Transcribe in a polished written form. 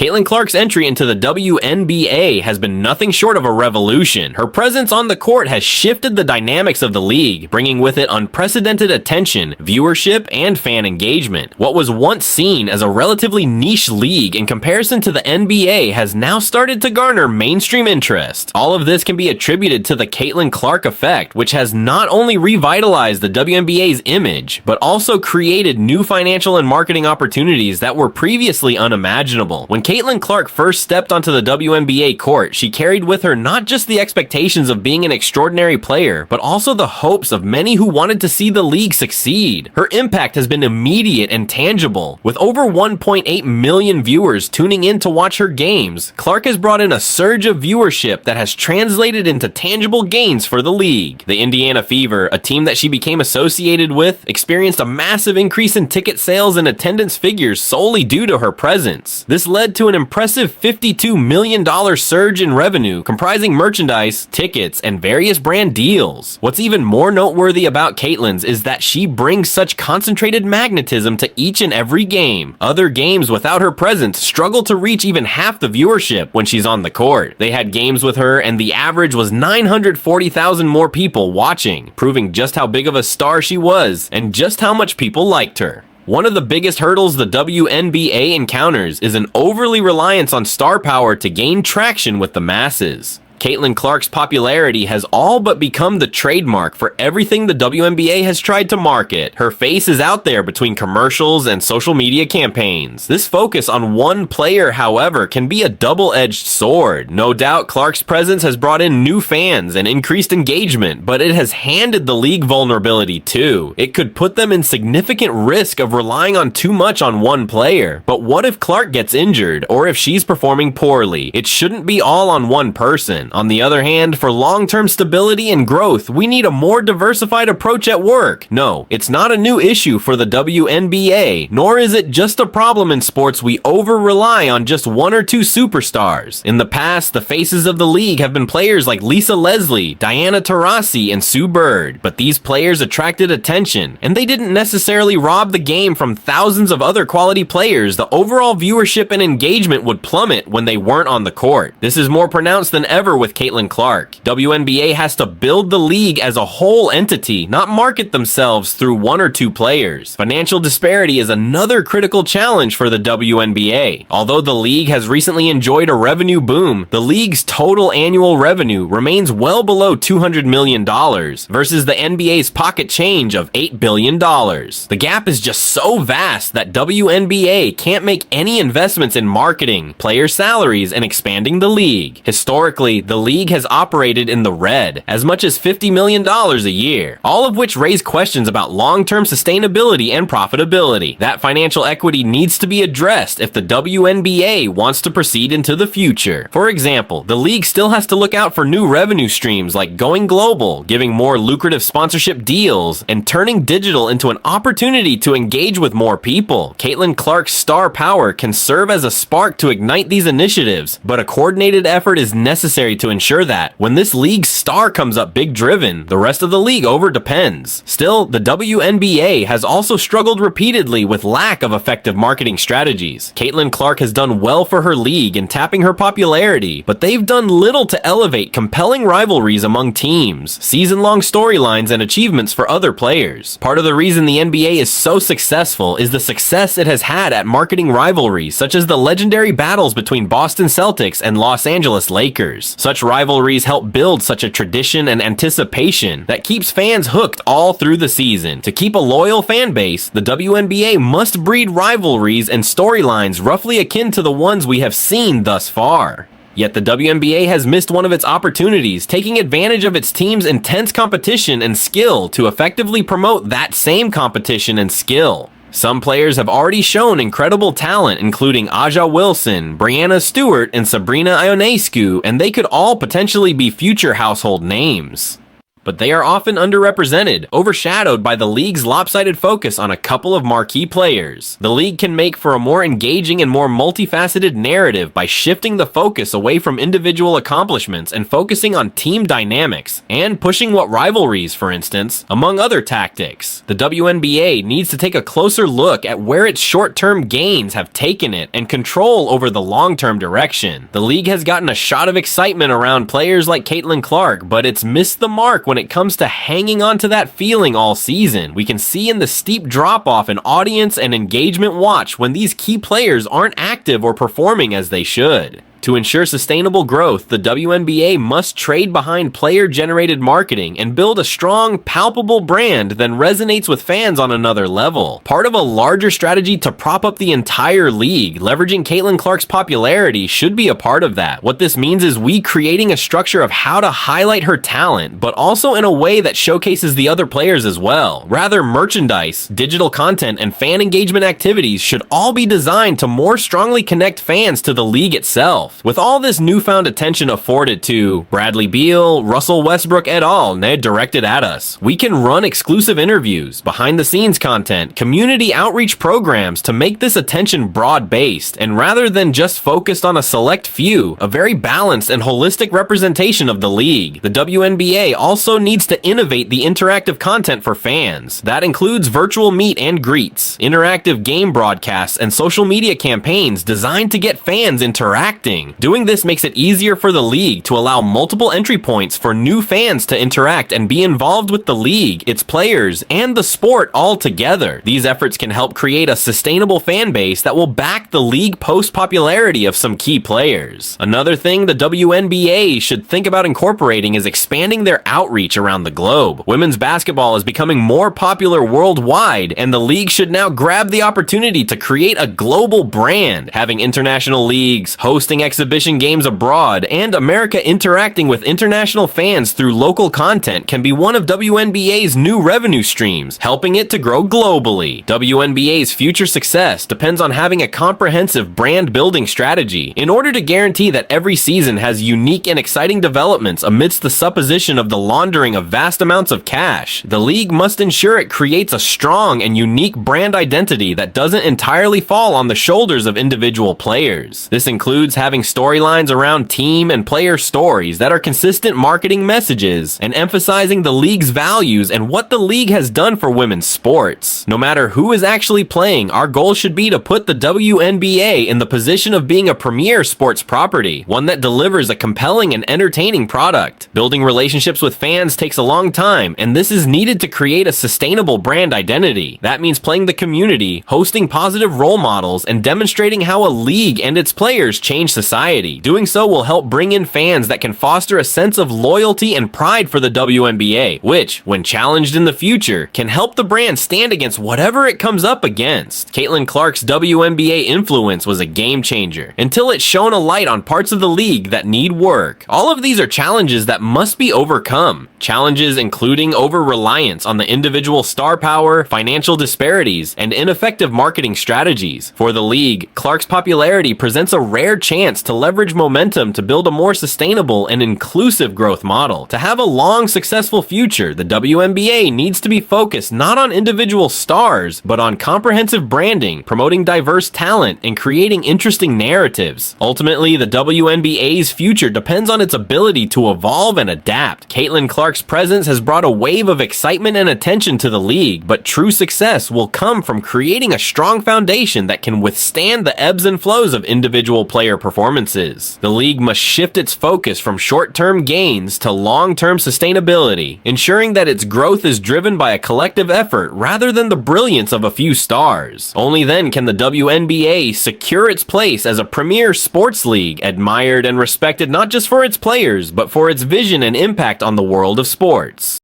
Caitlin Clark's entry into the WNBA has been nothing short of a revolution. Her presence on the court has shifted the dynamics of the league, bringing with it unprecedented attention, viewership, and fan engagement. What was once seen as a relatively niche league in comparison to the NBA has now started to garner mainstream interest. All of this can be attributed to the Caitlin Clark effect, which has not only revitalized the WNBA's image, but also created new financial and marketing opportunities that were previously unimaginable. When Caitlin Clark first stepped onto the WNBA court, she carried with her not just the expectations of being an extraordinary player, but also the hopes of many who wanted to see the league succeed. Her impact has been immediate and tangible. With over 1.8 million viewers tuning in to watch her games, Clark has brought in a surge of viewership that has translated into tangible gains for the league. The Indiana Fever, a team that she became associated with, experienced a massive increase in ticket sales and attendance figures solely due to her presence. This led to an impressive $52 million surge in revenue, comprising merchandise, tickets, and various brand deals. What's even more noteworthy about Caitlin's is that she brings such concentrated magnetism to each and every game. Other games without her presence struggle to reach even half the viewership when she's on the court. They had games with her and the average was 940,000 more people watching, proving just how big of a star she was and just how much people liked her. One of the biggest hurdles the WNBA encounters is an overly reliance on star power to gain traction with the masses. Caitlin Clark's popularity has all but become the trademark for everything the WNBA has tried to market. Her face is out there between commercials and social media campaigns. This focus on one player, however, can be a double-edged sword. No doubt Clark's presence has brought in new fans and increased engagement, but it has handed the league vulnerability too. It could put them in significant risk of relying on too much on one player. But what if Clark gets injured, or if she's performing poorly? It shouldn't be all on one person. On the other hand, for long-term stability and growth, we need a more diversified approach at work. No, it's not a new issue for the WNBA, nor is it just a problem in sports we over-rely on just one or two superstars. In the past, the faces of the league have been players like Lisa Leslie, Diana Taurasi, and Sue Bird, but these players attracted attention, and they didn't necessarily rob the game from thousands of other quality players. The overall viewership and engagement would plummet when they weren't on the court. This is more pronounced than ever with Caitlin Clark. WNBA has to build the league as a whole entity, not market themselves through one or two players. Financial disparity is another critical challenge for the WNBA. Although the league has recently enjoyed a revenue boom, the league's total annual revenue remains well below $200 million versus the NBA's pocket change of $8 billion. The gap is just so vast that WNBA can't make any investments in marketing, player salaries, and expanding the league. Historically, the league has operated in the red, as much as $50 million a year, all of which raise questions about long-term sustainability and profitability. That financial equity needs to be addressed if the WNBA wants to proceed into the future. For example, the league still has to look out for new revenue streams like going global, giving more lucrative sponsorship deals, and turning digital into an opportunity to engage with more people. Caitlin Clark's star power can serve as a spark to ignite these initiatives, but a coordinated effort is necessary to ensure that when this league's star comes up big driven, the rest of the league over depends. Still, the WNBA has also struggled repeatedly with lack of effective marketing strategies. Caitlin Clark has done well for her league in tapping her popularity, but they've done little to elevate compelling rivalries among teams, season-long storylines, and achievements for other players. Part of the reason the NBA is so successful is the success it has had at marketing rivalries, such as the legendary battles between Boston Celtics and Los Angeles Lakers. Such rivalries help build such a tradition and anticipation that keeps fans hooked all through the season. To keep a loyal fan base, the WNBA must breed rivalries and storylines roughly akin to the ones we have seen thus far. Yet the WNBA has missed one of its opportunities, taking advantage of its team's intense competition and skill to effectively promote that same competition and skill. Some players have already shown incredible talent, including Aja Wilson, Brianna Stewart, and Sabrina Ionescu, and they could all potentially be future household names. but they are often underrepresented, overshadowed by the league's lopsided focus on a couple of marquee players. The league can make for a more engaging and more multifaceted narrative by shifting the focus away from individual accomplishments and focusing on team dynamics, and pushing what rivalries, for instance, among other tactics. The WNBA needs to take a closer look at where its short-term gains have taken it and control over the long-term direction. The league has gotten a shot of excitement around players like Caitlin Clark, but it's missed the mark when it comes to hanging on to that feeling all season. We can see in the steep drop-off in audience and engagement watch when these key players aren't active or performing as they should. To ensure sustainable growth, the WNBA must trade behind player-generated marketing and build a strong, palpable brand that resonates with fans on another level. Part of a larger strategy to prop up the entire league, leveraging Caitlin Clark's popularity should be a part of that. What this means is we creating a structure of how to highlight her talent, but also in a way that showcases the other players as well. Rather, merchandise, digital content, and fan engagement activities should all be designed to more strongly connect fans to the league itself. With all this newfound attention afforded to Bradley Beal, Russell Westbrook et al. Directed at us, we can run exclusive interviews, behind-the-scenes content, community outreach programs to make this attention broad-based, and rather than just focused on a select few, a very balanced and holistic representation of the league. The WNBA also needs to innovate the interactive content for fans. That includes virtual meet and greets, interactive game broadcasts, and social media campaigns designed to get fans interacting. Doing this makes it easier for the league to allow multiple entry points for new fans to interact and be involved with the league, its players, and the sport all together. These efforts can help create a sustainable fan base that will back the league post-popularity of some key players. Another thing the WNBA should think about incorporating is expanding their outreach around the globe. Women's basketball is becoming more popular worldwide, and the league should now grab the opportunity to create a global brand, having international leagues, hosting exhibition games abroad, and America interacting with international fans through local content can be one of WNBA's new revenue streams, helping it to grow globally. WNBA's future success depends on having a comprehensive brand building strategy. In order to guarantee that every season has unique and exciting developments amidst the supposition of the laundering of vast amounts of cash, the league must ensure it creates a strong and unique brand identity that doesn't entirely fall on the shoulders of individual players. This includes having storylines around team and player stories that are consistent marketing messages, and emphasizing the league's values and what the league has done for women's sports. No matter who is actually playing, our goal should be to put the WNBA in the position of being a premier sports property, one that delivers a compelling and entertaining product. Building relationships with fans takes a long time, and this is needed to create a sustainable brand identity. That means playing the community, hosting positive role models, and demonstrating how a league and its players change society. Doing so will help bring in fans that can foster a sense of loyalty and pride for the WNBA, which, when challenged in the future, can help the brand stand against whatever it comes up against. Caitlin Clark's WNBA influence was a game changer, until it shone a light on parts of the league that need work. All of these are challenges that must be overcome. Challenges including over-reliance on the individual star power, financial disparities, and ineffective marketing strategies. For the league, Clark's popularity presents a rare chance to leverage momentum to build a more sustainable and inclusive growth model. To have a long, successful future, the WNBA needs to be focused not on individual stars, but on comprehensive branding, promoting diverse talent, and creating interesting narratives. Ultimately, the WNBA's future depends on its ability to evolve and adapt. Caitlin Clark's presence has brought a wave of excitement and attention to the league, but true success will come from creating a strong foundation that can withstand the ebbs and flows of individual player performances. The league must shift its focus from short-term gains to long-term sustainability, ensuring that its growth is driven by a collective effort rather than the brilliance of a few stars. Only then can the WNBA secure its place as a premier sports league, admired and respected not just for its players, but for its vision and impact on the world of sports.